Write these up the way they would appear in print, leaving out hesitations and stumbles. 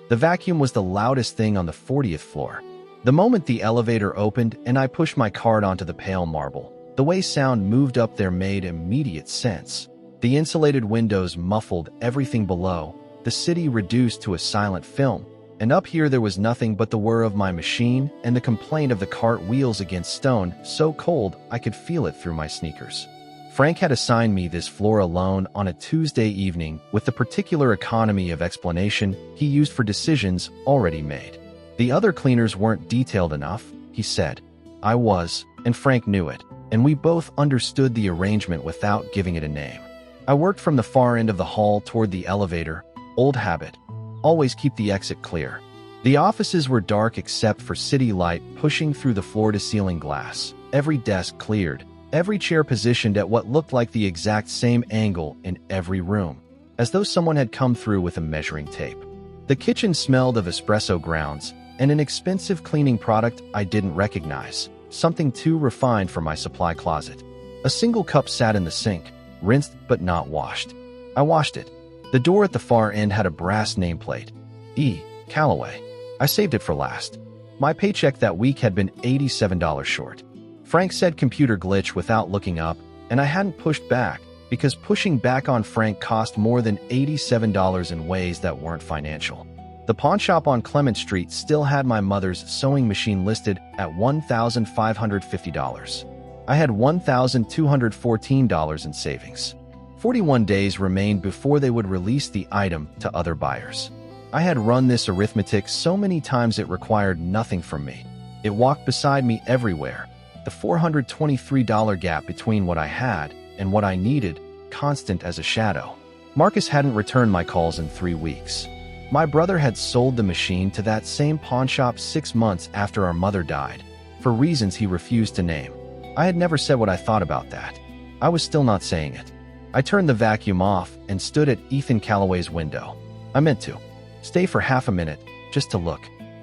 The vacuum was the loudest thing on the 40th floor. The moment the elevator opened and I pushed my cart onto the pale marble, the way sound moved up there made immediate sense. The insulated windows muffled everything below, the city reduced to a silent film, and up here there was nothing but the whir of my machine and the complaint of the cart wheels against stone, so cold I could feel it through my sneakers. Frank had assigned me this floor alone on a Tuesday evening with the particular economy of explanation he used for decisions already made. The other cleaners weren't detailed enough, he said. I was, and Frank knew it, and we both understood the arrangement without giving it a name. I worked from the far end of the hall toward the elevator, old habit. Always keep the exit clear. The offices were dark except for city light pushing through the floor-to-ceiling glass. Every desk cleared, every chair positioned at what looked like the exact same angle in every room, as though someone had come through with a measuring tape. The kitchen smelled of espresso grounds and an expensive cleaning product I didn't recognize, something too refined for my supply closet. A single cup sat in the sink, rinsed but not washed. I washed it. The door at the far end had a brass nameplate. E. Calloway. I saved it for last. My paycheck that week had been $87 short. Frank said computer glitch without looking up, and I hadn't pushed back, because pushing back on Frank cost more than $87 in ways that weren't financial. The pawn shop on Clement Street still had my mother's sewing machine listed at $1,550. I had $1,214 in savings. 41 days remained before they would release the item to other buyers. I had run this arithmetic so many times it required nothing from me. It walked beside me everywhere. The $423 gap between what I had and what I needed, constant as a shadow. Marcus hadn't returned my calls in 3 weeks. My brother had sold the machine to that same pawn shop 6 months after our mother died, for reasons he refused to name. I had never said what I thought about that. I was still not saying it. I turned the vacuum off and stood at Ethan Calloway's window. I meant to stay for half a minute, just to look.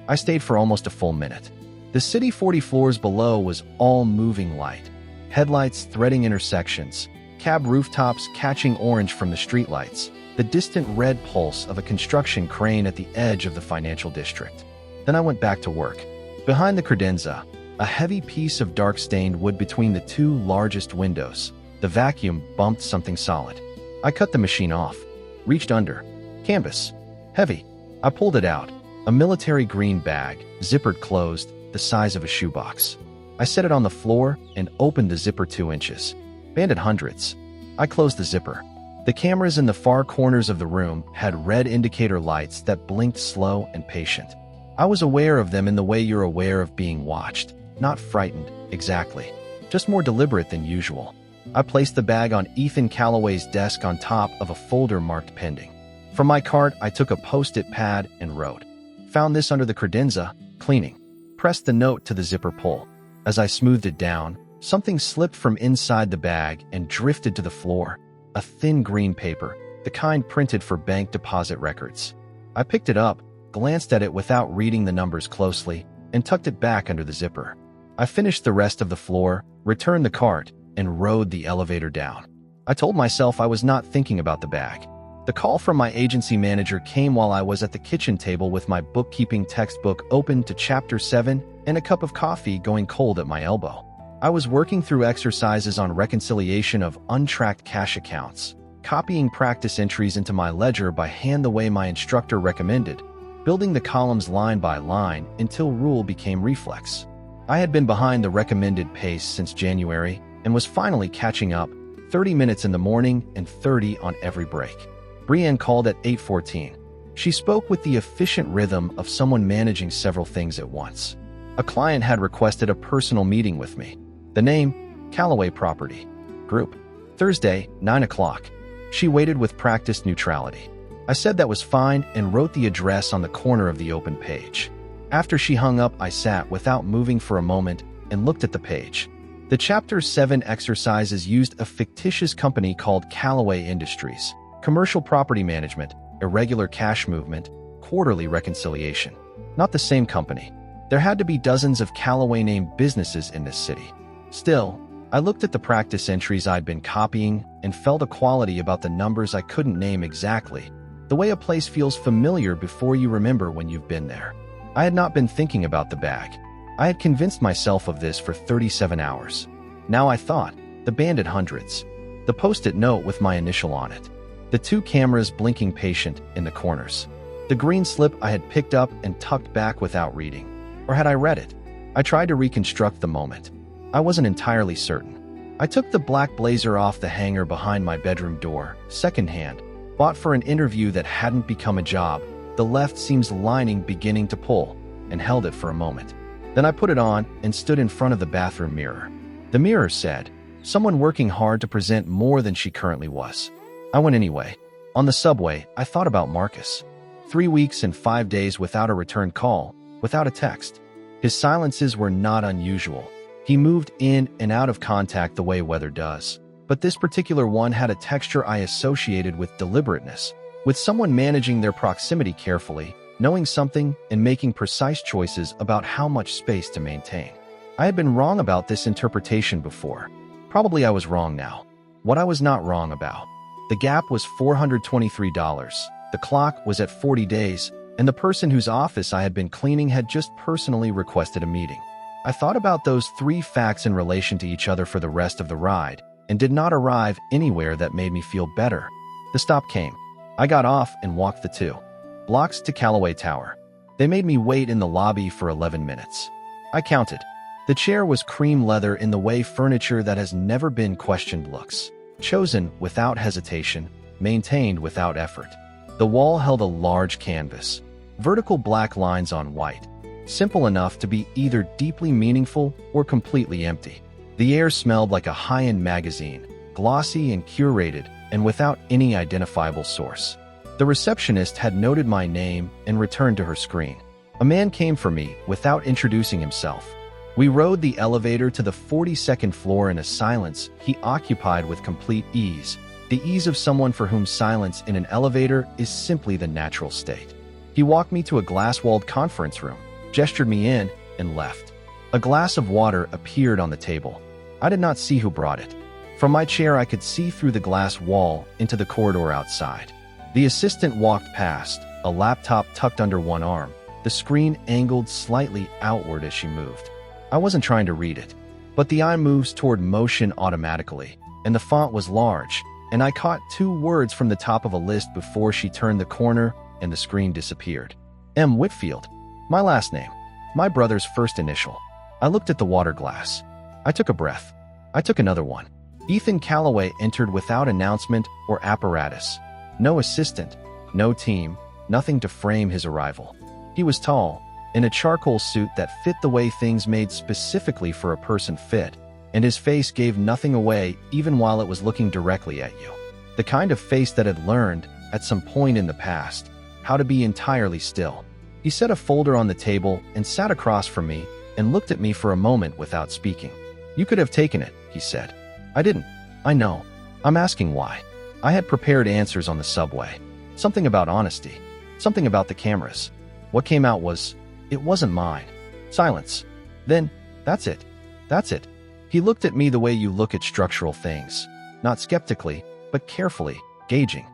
I stayed for almost a full minute. The city 40 floors below was all moving light. Headlights threading intersections, cab rooftops catching orange from the streetlights, the distant red pulse of a construction crane at the edge of the financial district. Then I went back to work. Behind the credenza, a heavy piece of dark-stained wood between the 2 largest windows. The vacuum bumped something solid. I cut the machine off, reached under. Canvas. Heavy. I pulled it out. A military green bag, zippered closed, the size of a shoebox. I set it on the floor and opened the zipper 2 inches. Banded hundreds. I closed the zipper. The cameras in the far corners of the room had red indicator lights that blinked slow and patient. I was aware of them in the way you're aware of being watched. Not frightened, exactly. Just more deliberate than usual. I placed the bag on Ethan Calloway's desk on top of a folder marked pending. From my cart, I took a post-it pad and wrote, "Found this under the credenza, cleaning." Pressed the note to the zipper pull. As I smoothed it down, something slipped from inside the bag and drifted to the floor. A thin green paper, the kind printed for bank deposit records. I picked it up, glanced at it without reading the numbers closely, and tucked it back under the zipper. I finished the rest of the floor, returned the cart, and rode the elevator down. I told myself I was not thinking about the bag. The call from my agency manager came while I was at the kitchen table with my bookkeeping textbook open to Chapter 7 and a cup of coffee going cold at my elbow. I was working through exercises on reconciliation of untracked cash accounts, copying practice entries into my ledger by hand the way my instructor recommended, building the columns line by line until rule became reflex. I had been behind the recommended pace since January and was finally catching up, 30 minutes in the morning and 30 on every break. Brienne called at 8:14. She spoke with the efficient rhythm of someone managing several things at once. A client had requested a personal meeting with me. The name, Calloway Property Group. Thursday, 9 o'clock. She waited with practiced neutrality. I said that was fine and wrote the address on the corner of the open page. After she hung up, I sat without moving for a moment and looked at the page. The Chapter 7 exercises used a fictitious company called Calloway Industries. Commercial property management, irregular cash movement, quarterly reconciliation. Not the same company. There had to be dozens of Calloway-named businesses in this city. Still, I looked at the practice entries I'd been copying and felt a quality about the numbers I couldn't name exactly, The way a place feels familiar before you remember when you've been there. I had not been thinking about the bag. I had convinced myself of this for 37 hours. Now I thought, the banded hundreds. The post-it note with my initial on it. The 2 cameras blinking patient in the corners. The green slip I had picked up and tucked back without reading. Or had I read it? I tried to reconstruct the moment. I wasn't entirely certain. I took the black blazer off the hanger behind my bedroom door, secondhand, bought for an interview that hadn't become a job, the left seams lining beginning to pull, and held it for a moment. Then I put it on and stood in front of the bathroom mirror. The mirror said, someone working hard to present more than she currently was. I went anyway. On the subway, I thought about Marcus. 3 weeks and 5 days without a return call, without a text. His silences were not unusual. He moved in and out of contact the way weather does. But this particular one had a texture I associated with deliberateness, with someone managing their proximity carefully, knowing something and making precise choices about how much space to maintain. I had been wrong about this interpretation before. Probably I was wrong now. What I was not wrong about. The gap was $423. The clock was at 40 days, and the person whose office I had been cleaning had just personally requested a meeting. I thought about those 3 facts in relation to each other for the rest of the ride, and did not arrive anywhere that made me feel better. The stop came. I got off and walked the 2 blocks to Calloway Tower. They made me wait in the lobby for 11 minutes. I counted. The chair was cream leather in the way furniture that has never been questioned looks. Chosen without hesitation, maintained without effort. The wall held a large canvas. Vertical black lines on white. Simple enough to be either deeply meaningful or completely empty. The air smelled like a high-end magazine, glossy and curated, and without any identifiable source. The receptionist had noted my name and returned to her screen. A man came for me without introducing himself. We rode the elevator to the 42nd floor in a silence he occupied with complete ease, the ease of someone for whom silence in an elevator is simply the natural state. He walked me to a glass-walled conference room, gestured me in, and left. A glass of water appeared on the table. I did not see who brought it. From my chair I could see through the glass wall into the corridor outside. The assistant walked past, a laptop tucked under one arm, the screen angled slightly outward as she moved. I wasn't trying to read it, but the eye moves toward motion automatically, and the font was large, and I caught 2 words from the top of a list before she turned the corner and the screen disappeared. M. Whitfield. My last name. My brother's first initial. I looked at the water glass. I took a breath. I took another one. Ethan Calloway entered without announcement or apparatus. No assistant, no team, nothing to frame his arrival. He was tall, in a charcoal suit that fit the way things made specifically for a person fit, and his face gave nothing away even while it was looking directly at you. The kind of face that had learned, at some point in the past, how to be entirely still. He set a folder on the table and sat across from me and looked at me for a moment without speaking. You could have taken it, he said. I didn't. I know. I'm asking why. I had prepared answers on the subway. Something about honesty. Something about the cameras. What came out was, it wasn't mine. Silence. Then, that's it. That's it. He looked at me the way you look at structural things. Not skeptically, but carefully, gauging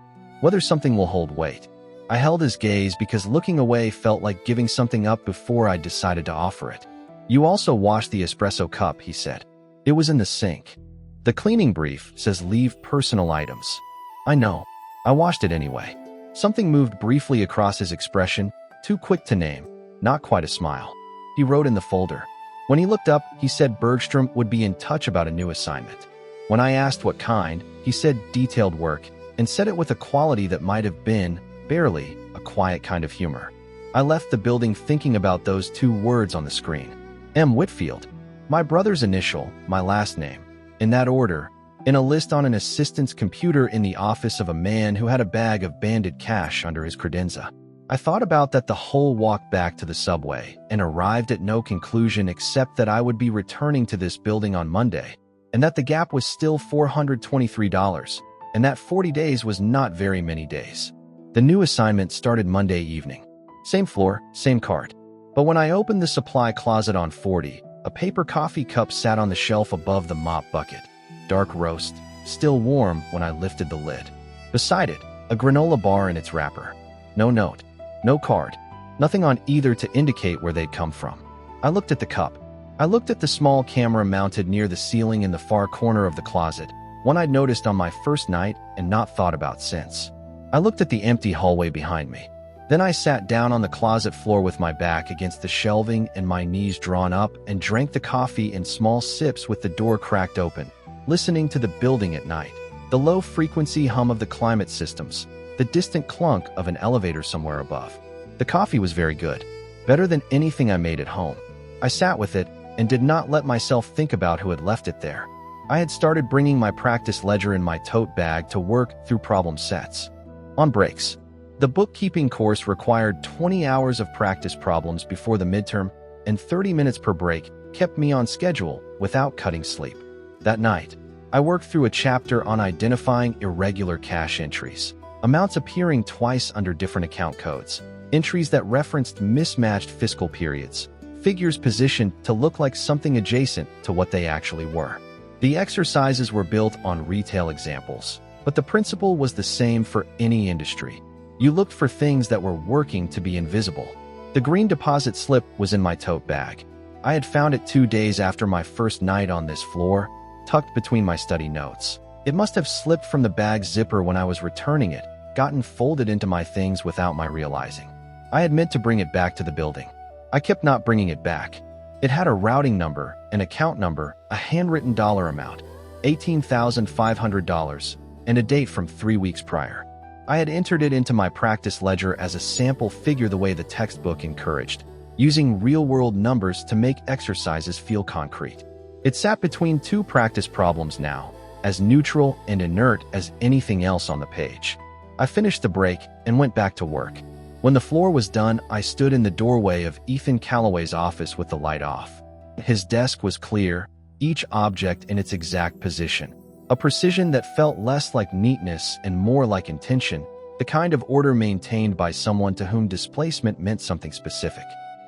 whether something will hold weight. I held his gaze because looking away felt like giving something up before I decided to offer it. You also washed the espresso cup, he said. It was in the sink. The cleaning brief says leave personal items. I know. I washed it anyway. Something moved briefly across his expression, too quick to name, not quite a smile. He wrote in the folder. When he looked up, he said Bergstrom would be in touch about a new assignment. When I asked what kind, he said detailed work, and said it with a quality that might have been, barely, a quiet kind of humor. I left the building thinking about those 2 words on the screen. M. Whitfield. My brother's initial, my last name. In that order, in a list on an assistant's computer in the office of a man who had a bag of banded cash under his credenza. I thought about that the whole walk back to the subway and arrived at no conclusion except that I would be returning to this building on Monday, and that the gap was still $423, and that 40 days was not very many days. The new assignment started Monday evening. Same floor, same cart. But when I opened the supply closet on 40, a paper coffee cup sat on the shelf above the mop bucket. Dark roast, still warm when I lifted the lid. Beside it, A granola bar in its wrapper. No note. No card. Nothing on either to indicate where they'd come from. I looked at the cup. I looked at the small camera mounted near the ceiling in the far corner of the closet, one I'd noticed on my first night and not thought about since. I looked at the empty hallway behind me. Then I sat down on the closet floor with my back against the shelving and my knees drawn up and drank the coffee in small sips with the door cracked open, listening to the building at night, the low-frequency hum of the climate systems, the distant clunk of an elevator somewhere above. The coffee was very good, better than anything I made at home. I sat with it and did not let myself think about who had left it there. I had started bringing my practice ledger in my tote bag to work through problem sets. On breaks, the bookkeeping course required 20 hours of practice problems before the midterm, and 30 minutes per break kept me on schedule without cutting sleep. That night, I worked through a chapter on identifying irregular cash entries, amounts appearing twice under different account codes, entries that referenced mismatched fiscal periods, figures positioned to look like something adjacent to what they actually were. The exercises were built on retail examples, but the principle was the same for any industry. You looked for things that were working to be invisible. The green deposit slip was in my tote bag. I had found it 2 days after my first night on this floor, tucked between my study notes. It must have slipped from the bag's zipper when I was returning it, gotten folded into my things without my realizing. I had meant to bring it back to the building. I kept not bringing it back. It had a routing number, an account number, a handwritten dollar amount, $18,500, and a date from 3 weeks prior. I had entered it into my practice ledger as a sample figure the way the textbook encouraged, using real-world numbers to make exercises feel concrete. It sat between 2 practice problems now, as neutral and inert as anything else on the page. I finished the break and went back to work. When the floor was done, I stood in the doorway of Ethan Calloway's office with the light off. His desk was clear, each object in its exact position. A precision that felt less like neatness and more like intention, the kind of order maintained by someone to whom displacement meant something specific.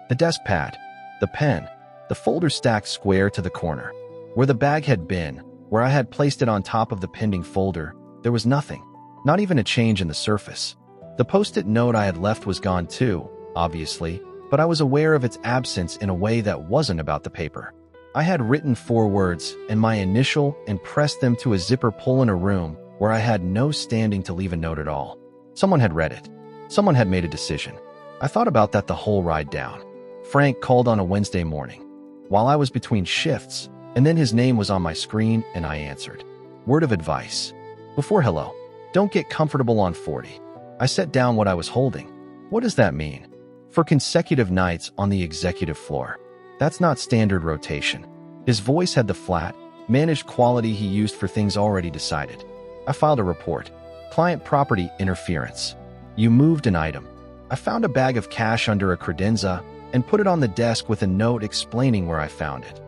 The desk pad, the pen, the folder stacked square to the corner. Where the bag had been, where I had placed it on top of the pending folder, there was nothing, not even a change in the surface. The post-it note I had left was gone too, obviously, but I was aware of its absence in a way that wasn't about the paper. I had written 4 words and my initial and pressed them to a zipper pull in a room where I had no standing to leave a note at all. Someone had read it. Someone had made a decision. I thought about that the whole ride down. Frank called on a Wednesday morning, while I was between shifts, and then his name was on my screen and I answered. Word of advice. Before hello, don't get comfortable on 40. I set down what I was holding. What does that mean? For consecutive nights on the executive floor. That's not standard rotation. His voice had the flat, managed quality he used for things already decided. I filed a report. Client property interference. You moved an item. I found a bag of cash under a credenza and put it on the desk with a note explaining where I found it.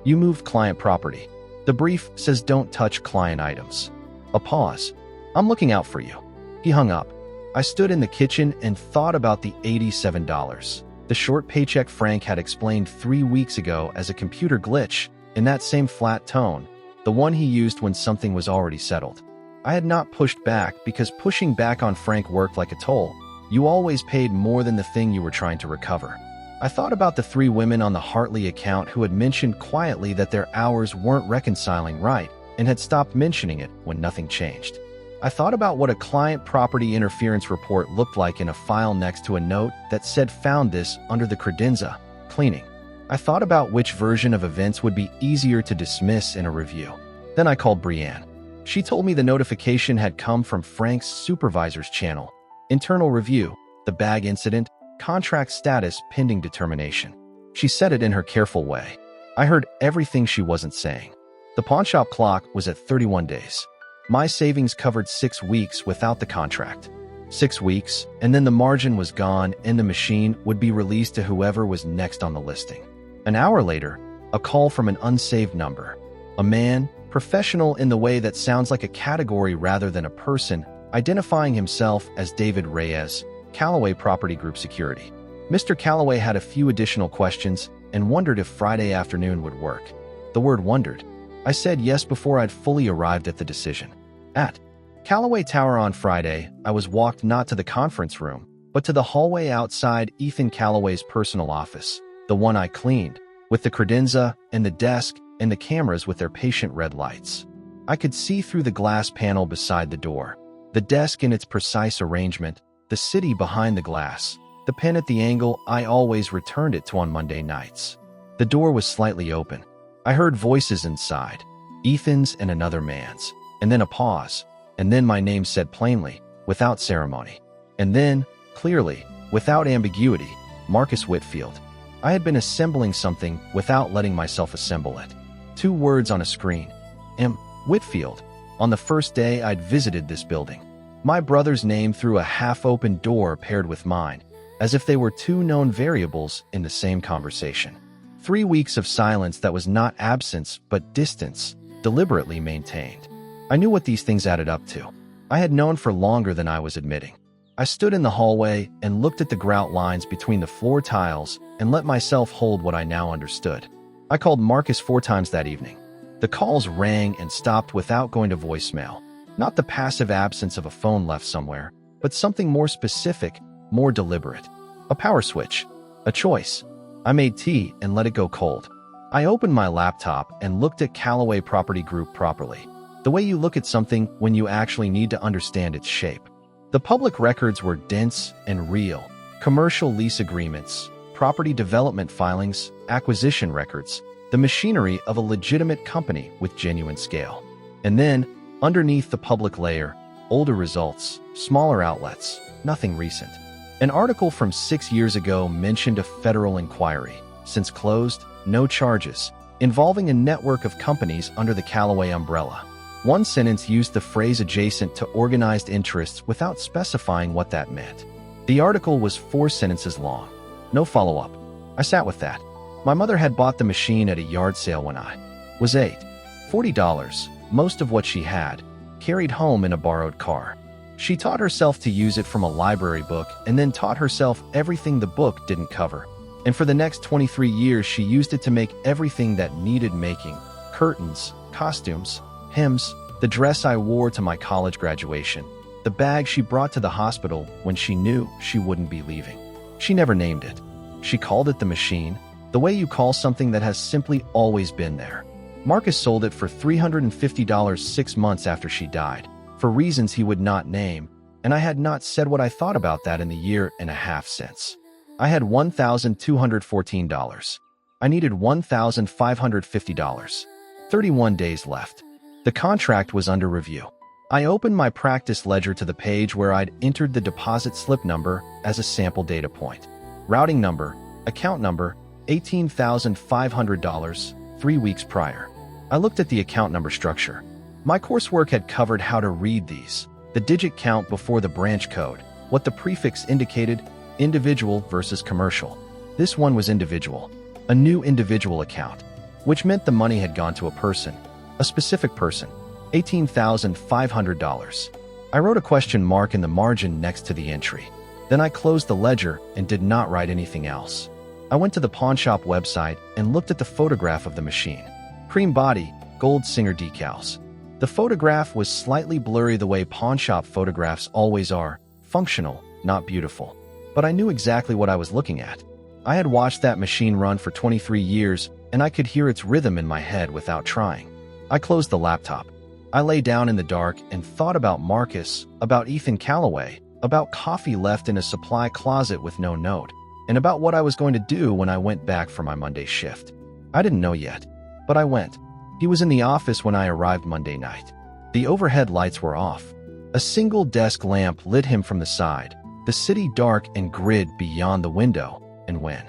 You moved client property. The brief says don't touch client items. A pause. I'm looking out for you. He hung up. I stood in the kitchen and thought about the $87. The short paycheck Frank had explained 3 weeks ago as a computer glitch, in that same flat tone, the one he used when something was already settled. I had not pushed back because pushing back on Frank worked like a toll. You always paid more than the thing you were trying to recover. I thought about the 3 women on the Hartley account who had mentioned quietly that their hours weren't reconciling right and had stopped mentioning it when nothing changed. I thought about what a client property interference report looked like in a file next to a note that said found this under the credenza, cleaning. I thought about which version of events would be easier to dismiss in a review. Then I called Brienne. She told me the notification had come from Frank's supervisor's channel. Internal review, the bag incident, contract status pending determination. She said it in her careful way. I heard everything she wasn't saying. The pawnshop clock was at 31 days. My savings covered 6 weeks without the contract. 6 weeks, and then the margin was gone and the machine would be released to whoever was next on the listing. An hour later, a call from an unsaved number. A man, professional in the way that sounds like a category rather than a person, identifying himself as David Reyes, Calloway Property Group Security. Mr. Calloway had a few additional questions and wondered if Friday afternoon would work. The word wondered. I said yes before I'd fully arrived at the decision. Calloway Tower. On Friday, I was walked not to the conference room, but to the hallway outside Ethan Calloway's personal office, the one I cleaned, with the credenza and the desk and the cameras with their patient red lights. I could see through the glass panel beside the door, the desk in its precise arrangement, the city behind the glass, the pen at the angle I always returned it to on Monday nights. The door was slightly open. I heard voices inside, Ethan's and another man's, and then a pause, and then my name said plainly, without ceremony, and then, clearly, without ambiguity, Marcus Whitfield. I had been assembling something without letting myself assemble it. 2 words on a screen. M. Whitfield. On the first day I'd visited this building. My brother's name through a half-open door paired with mine, as if they were 2 known variables in the same conversation. 3 weeks of silence that was not absence but distance, deliberately maintained. I knew what these things added up to. I had known for longer than I was admitting. I stood in the hallway and looked at the grout lines between the floor tiles and let myself hold what I now understood. I called Marcus 4 times that evening. The calls rang and stopped without going to voicemail. Not the passive absence of a phone left somewhere, but something more specific, more deliberate. A power switch. A choice. I made tea and let it go cold. I opened my laptop and looked at Calloway Property Group properly. The way you look at something when you actually need to understand its shape. The public records were dense and real. Commercial lease agreements, property development filings, acquisition records, the machinery of a legitimate company with genuine scale. And then, underneath the public layer, older results, smaller outlets, nothing recent. An article from 6 years ago mentioned a federal inquiry, since closed, no charges, involving a network of companies under the Calloway umbrella. One sentence used the phrase adjacent to organized interests without specifying what that meant. The article was 4 sentences long. No follow-up. I sat with that. My mother had bought the machine at a yard sale when I was 8. $40, most of what she had, carried home in a borrowed car. She taught herself to use it from a library book and then taught herself everything the book didn't cover. And for the next 23 years, she used it to make everything that needed making: curtains, costumes, hymns, the dress I wore to my college graduation, the bag she brought to the hospital when she knew she wouldn't be leaving. She never named it. She called it the machine, the way you call something that has simply always been there. Marcus sold it for $350 6 months after she died, for reasons he would not name, and I had not said what I thought about that in the year and a half since. I had $1,214. I needed $1,550. 31 days left. The contract was under review. I opened my practice ledger to the page where I'd entered the deposit slip number as a sample data point. Routing number, account number, $18,500, 3 weeks prior. I looked at the account number structure. My coursework had covered how to read these, the digit count before the branch code, what the prefix indicated, individual versus commercial. This one was individual, a new individual account, which meant the money had gone to a person. A specific person, $18,500. I wrote a question mark in the margin next to the entry. Then I closed the ledger and did not write anything else. I went to the pawnshop website and looked at the photograph of the machine. Cream body, gold Singer decals. The photograph was slightly blurry the way pawnshop photographs always are, functional, not beautiful. But I knew exactly what I was looking at. I had watched that machine run for 23 years, and I could hear its rhythm in my head without trying. I closed the laptop. I lay down in the dark and thought about Marcus, about Ethan Calloway, about coffee left in a supply closet with no note, and about what I was going to do when I went back for my Monday shift. I didn't know yet, but I went. He was in the office when I arrived Monday night. The overhead lights were off. A single desk lamp lit him from the side, the city dark and grid beyond the window, and when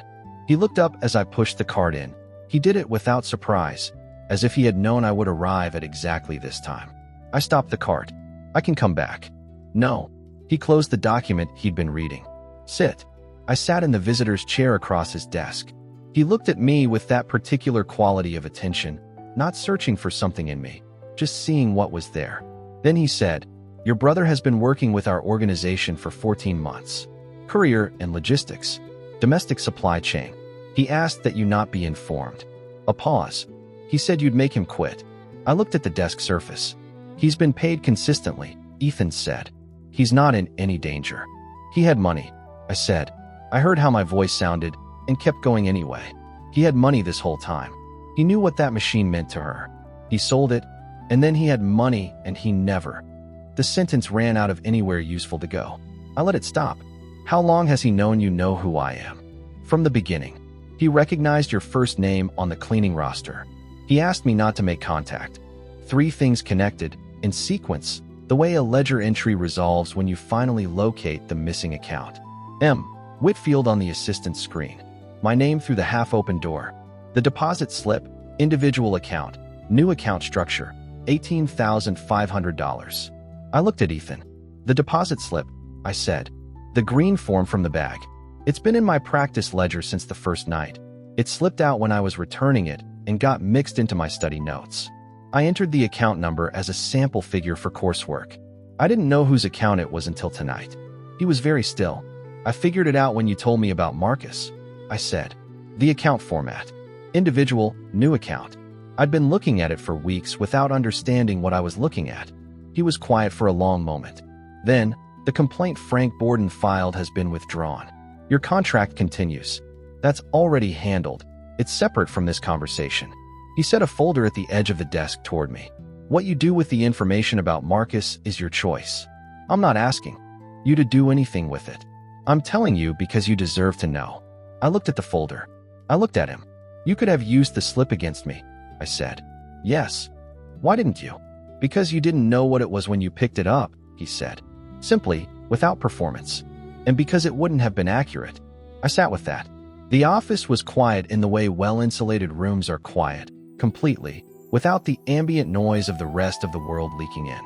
he looked up as I pushed the cart in, he did it without surprise, as if he had known I would arrive at exactly this time. I stopped the cart. I can come back. No. He closed the document he'd been reading. Sit. I sat in the visitor's chair across his desk. He looked at me with that particular quality of attention, not searching for something in me, just seeing what was there. Then he said, "Your brother has been working with our organization for 14 months. Courier and logistics. Domestic supply chain. He asked that you not be informed." A pause. He said you'd make him quit. I looked at the desk surface. He's been paid consistently, Ethan said. He's not in any danger. He had money, I said. I heard how my voice sounded and kept going anyway. He had money this whole time. He knew what that machine meant to her. He sold it, and then he had money, and he never. The sentence ran out of anywhere useful to go. I let it stop. How long has he known you know who I am? From the beginning. He recognized your first name on the cleaning roster. He asked me not to make contact. 3 things connected, in sequence, the way a ledger entry resolves when you finally locate the missing account. M. Whitfield on the assistant screen. My name through the half-open door. The deposit slip, individual account, new account structure, $18,500. I looked at Ethan. The deposit slip, I said. The green form from the bag. It's been in my practice ledger since the first night. It slipped out when I was returning it and got mixed into my study notes. I entered the account number as a sample figure for coursework. I didn't know whose account it was until tonight. He was very still. I figured it out when you told me about Marcus, I said. The account format. Individual, new account. I'd been looking at it for weeks without understanding what I was looking at. He was quiet for a long moment. Then, the complaint Frank Borden filed has been withdrawn. Your contract continues. That's already handled. It's separate from this conversation. He set a folder at the edge of the desk toward me. What you do with the information about Marcus is your choice. I'm not asking you to do anything with it. I'm telling you because you deserve to know. I looked at the folder. I looked at him. You could have used the slip against me, I said. Yes. Why didn't you? Because you didn't know what it was when you picked it up, he said. Simply, without performance. And because it wouldn't have been accurate. I sat with that. The office was quiet in the way well-insulated rooms are quiet, completely, without the ambient noise of the rest of the world leaking in.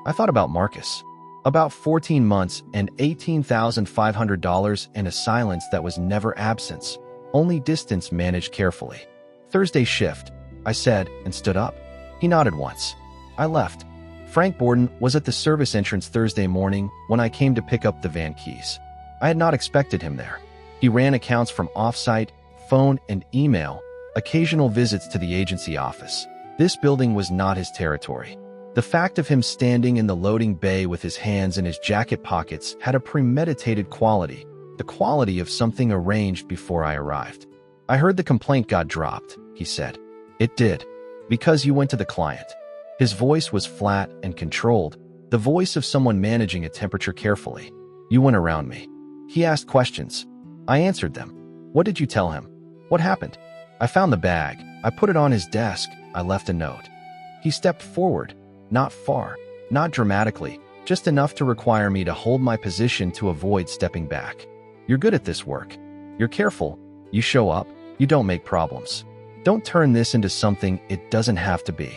I thought about Marcus. About 14 months and $18,500 in a silence that was never absence, only distance managed carefully. Thursday shift, I said, and stood up. He nodded once. I left. Frank Borden was at the service entrance Thursday morning when I came to pick up the van keys. I had not expected him there. He ran accounts from off-site, phone, and email, occasional visits to the agency office. This building was not his territory. The fact of him standing in the loading bay with his hands in his jacket pockets had a premeditated quality, the quality of something arranged before I arrived. I heard the complaint got dropped, he said. It did. Because you went to the client. His voice was flat and controlled, the voice of someone managing a temperature carefully. You went around me. He asked questions. I answered them. What did you tell him? What happened? I found the bag. I put it on his desk. I left a note. He stepped forward. Not far, not dramatically, just enough to require me to hold my position to avoid stepping back. You're good at this work. You're careful. You show up. You don't make problems. Don't turn this into something it doesn't have to be.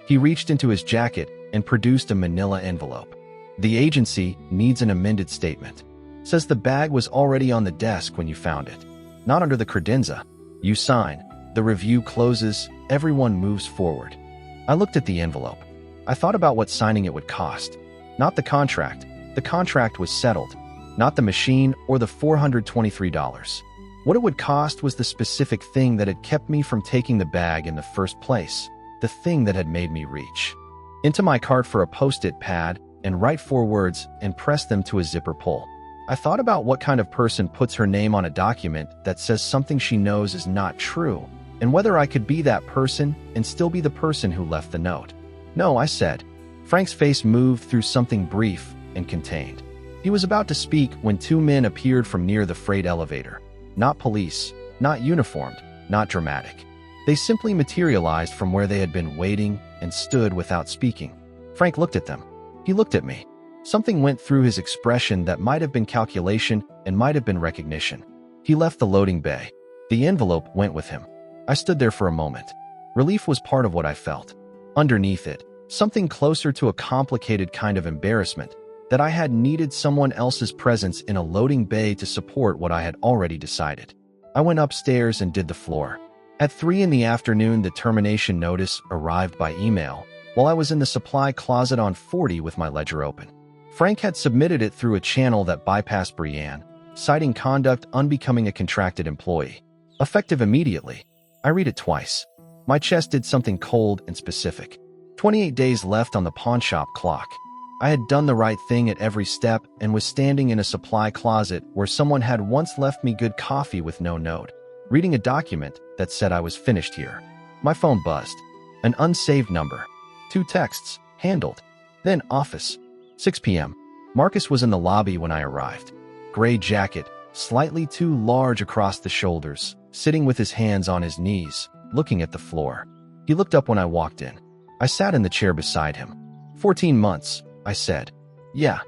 He reached into his jacket and produced a manila envelope. The agency needs an amended statement. Says the bag was already on the desk when you found it. Not under the credenza. You sign. The review closes. Everyone moves forward. I looked at the envelope. I thought about what signing it would cost. Not the contract. The contract was settled. Not the machine or the $423. What it would cost was the specific thing that had kept me from taking the bag in the first place. The thing that had made me reach into my cart for a post-it pad and write 4 words and press them to a zipper pull. I thought about what kind of person puts her name on a document that says something she knows is not true, and whether I could be that person and still be the person who left the note. No, I said. Frank's face moved through something brief and contained. He was about to speak when 2 men appeared from near the freight elevator. Not police, not uniformed, not dramatic. They simply materialized from where they had been waiting and stood without speaking. Frank looked at them. He looked at me. Something went through his expression that might have been calculation and might have been recognition. He left the loading bay. The envelope went with him. I stood there for a moment. Relief was part of what I felt. Underneath it, something closer to a complicated kind of embarrassment, that I had needed someone else's presence in a loading bay to support what I had already decided. I went upstairs and did the floor. At 3 in the afternoon, the termination notice arrived by email, while I was in the supply closet on 40 with my ledger open. Frank had submitted it through a channel that bypassed Brianne, citing conduct unbecoming a contracted employee. Effective immediately. I read it twice. My chest did something cold and specific. 28 days left on the pawnshop clock. I had done the right thing at every step and was standing in a supply closet where someone had once left me good coffee with no note, reading a document that said I was finished here. My phone buzzed. An unsaved number. 2 texts. Handled. Then office. 6 p.m. Marcus was in the lobby when I arrived. Gray jacket, slightly too large across the shoulders, sitting with his hands on his knees, looking at the floor. He looked up when I walked in. I sat in the chair beside him. 14 months, I said. Yeah,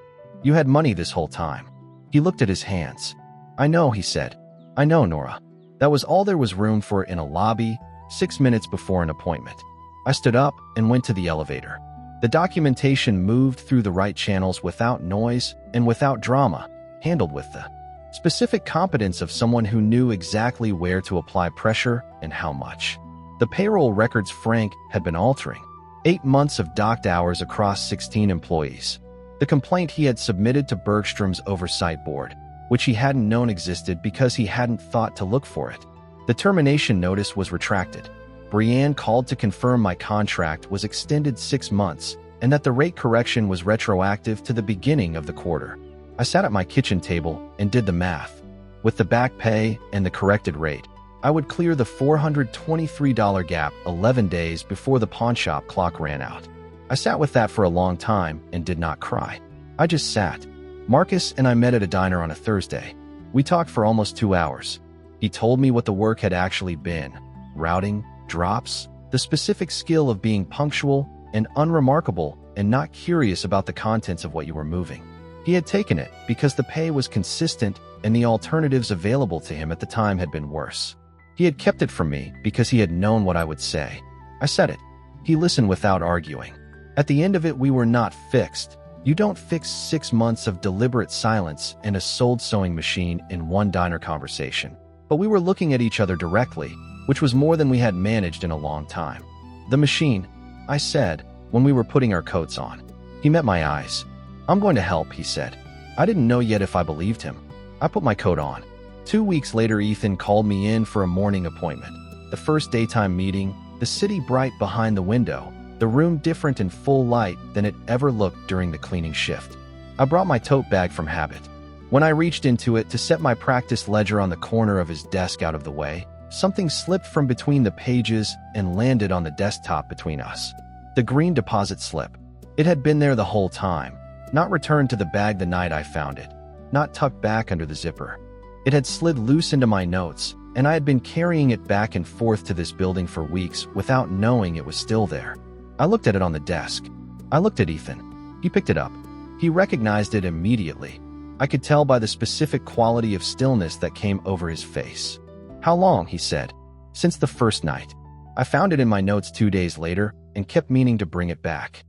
you had money this whole time. He looked at his hands. I know, he said. I know, Nora. That was all there was room for in a lobby, 6 minutes before an appointment. I stood up and went to the elevator. The documentation moved through the right channels without noise and without drama, handled with the specific competence of someone who knew exactly where to apply pressure and how much. The payroll records Frank had been altering. 8 months of docked hours across 16 employees. The complaint he had submitted to Bergstrom's oversight board, which he hadn't known existed because he hadn't thought to look for it. The termination notice was retracted. Brianne called to confirm my contract was extended 6 months and that the rate correction was retroactive to the beginning of the quarter. I sat at my kitchen table and did the math. With the back pay and the corrected rate, I would clear the $423 gap 11 days before the pawnshop clock ran out. I sat with that for a long time and did not cry. I just sat. Marcus and I met at a diner on a Thursday. We talked for almost 2 hours. He told me what the work had actually been. Routing, drops, the specific skill of being punctual and unremarkable and not curious about the contents of what you were moving. He had taken it because the pay was consistent and the alternatives available to him at the time had been worse. He had kept it from me because he had known what I would say. I said it. He listened without arguing. At the end of it, we were not fixed. You don't fix 6 months of deliberate silence and a sold sewing machine in one diner conversation. But we were looking at each other directly, which was more than we had managed in a long time. The machine, I said, when we were putting our coats on. He met my eyes. I'm going to help, he said. I didn't know yet if I believed him. I put my coat on. 2 weeks later, Ethan called me in for a morning appointment. The first daytime meeting, the city bright behind the window, the room different in full light than it ever looked during the cleaning shift. I brought my tote bag from habit. When I reached into it to set my practice ledger on the corner of his desk out of the way, something slipped from between the pages and landed on the desktop between us. The green deposit slip. It had been there the whole time, not returned to the bag the night I found it, not tucked back under the zipper. It had slid loose into my notes, and I had been carrying it back and forth to this building for weeks without knowing it was still there. I looked at it on the desk. I looked at Ethan. He picked it up. He recognized it immediately. I could tell by the specific quality of stillness that came over his face. How long, he said. Since the first night. I found it in my notes 2 days later and kept meaning to bring it back.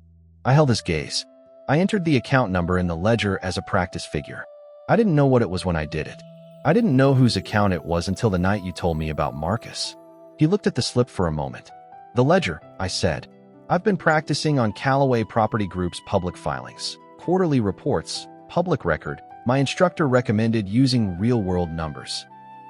I held his gaze. I entered the account number in the ledger as a practice figure. I didn't know what it was when I did it. I didn't know whose account it was until the night you told me about Marcus. He looked at the slip for a moment. The ledger, I said. I've been practicing on Calloway Property Group's public filings, quarterly reports, public record. My instructor recommended using real-world numbers.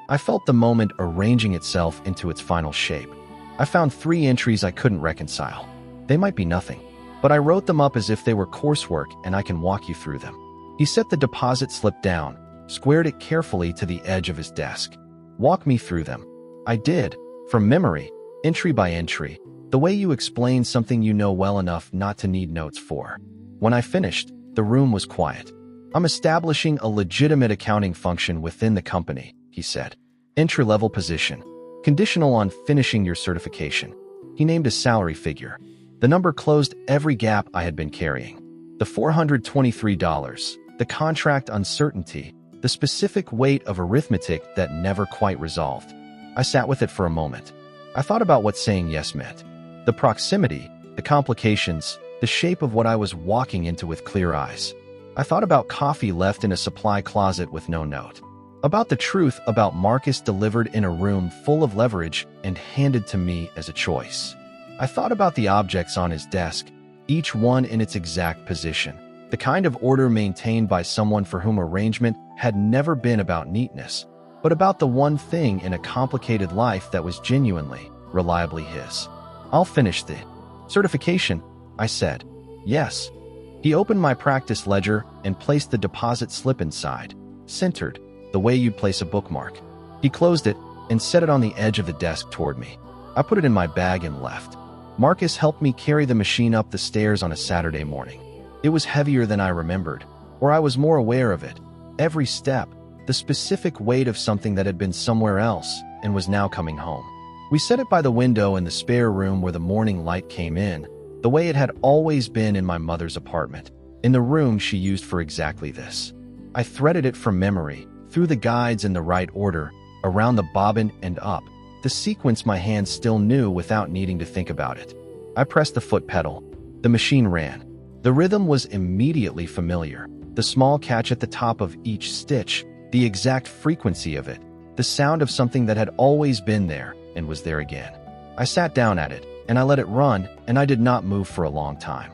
I felt the moment arranging itself into its final shape. I found 3 entries I couldn't reconcile. They might be nothing, but I wrote them up as if they were coursework and I can walk you through them. He set the deposit slip down, squared it carefully to the edge of his desk. Walk me through them. I did, from memory, entry by entry, the way you explain something you know well enough not to need notes for. When I finished, the room was quiet. I'm establishing a legitimate accounting function within the company, he said. Entry-level position. Conditional on finishing your certification. He named a salary figure. The number closed every gap I had been carrying. The $423, the contract uncertainty, the specific weight of arithmetic that never quite resolved. I sat with it for a moment. I thought about what saying yes meant. The proximity, the complications, the shape of what I was walking into with clear eyes. I thought about coffee left in a supply closet with no note. About the truth about Marcus delivered in a room full of leverage and handed to me as a choice. I thought about the objects on his desk, each one in its exact position. The kind of order maintained by someone for whom arrangement had never been about neatness, but about the one thing in a complicated life that was genuinely, reliably his. I'll finish the certification, I said. Yes. He opened my practice ledger and placed the deposit slip inside, centered, the way you'd place a bookmark. He closed it and set it on the edge of the desk toward me. I put it in my bag and left. Marcus helped me carry the machine up the stairs on a Saturday morning. It was heavier than I remembered, or I was more aware of it. Every step, the specific weight of something that had been somewhere else and was now coming home. We set it by the window in the spare room where the morning light came in, the way it had always been in my mother's apartment, in the room she used for exactly this. I threaded it from memory, through the guides in the right order, around the bobbin and up, the sequence my hands still knew without needing to think about it. I pressed the foot pedal. The machine ran. The rhythm was immediately familiar. The small catch at the top of each stitch, the exact frequency of it, the sound of something that had always been there and was there again. I sat down at it, and I let it run, and I did not move for a long time.